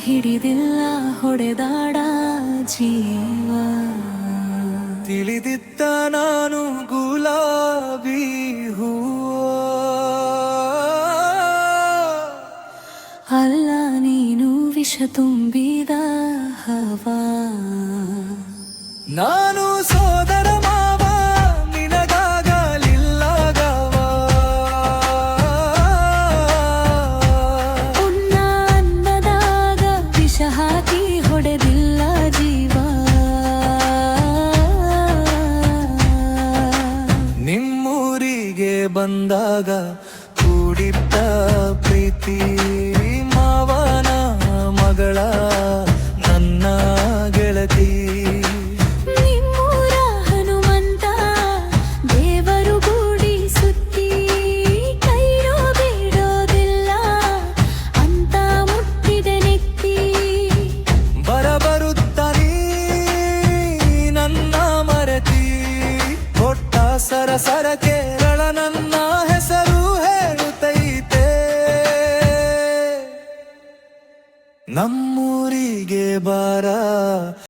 ಹಿಡಿದಿಲ್ಲ ಹೊಡೆದಾಡ ಜೀವ. ತಿಳಿದಿದ್ದ ನಾನು ಗುಲಾಬಿ ಹೂವ, ಅಲ್ಲ ನೀನು ವಿಷ ತುಂಬಿದ ಹವಾ. ನಾನು ಸೋದರ ಮಾವ ನಿನಗಾಗಲಿಲ್ಲ ಗವ. ಉಣ್ಣ ಅನ್ನದಾಗ ವಿಷ ಹಾಕಿ ಹೊಡೆದಿಲ್ಲ ಜೀವ. ನಿಮ್ಮೂರಿಗೆ ಬಂದಾಗ ಕೂಡಿದ್ದ ಪ್ರೀತಿ ಮಾವನ ಮಗಳ ನನ್ನ ಗೆಳತಿ. ನಿಮ್ಮೂರ ಹನುಮಂತ ದೇವರು ಗೂಡಿ ಸುತ್ತಿ ಕೈಯೋ ಬಿಡೋದಿಲ್ಲ ಅಂತ ಮುಟ್ಟಿದೆ ನೆತ್ತಿ. ಬರುತ್ತಾನಿ ನನ್ನ ಮರೆತಿ, ಕೊಟ್ಟ ಸರಸರ ಕೇರಳ ನನ್ನ ಹೆಸರು ಹೇಳುತ್ತೈತೆ. ನಮ್ಮೂರಿಗೆ ಬಾರ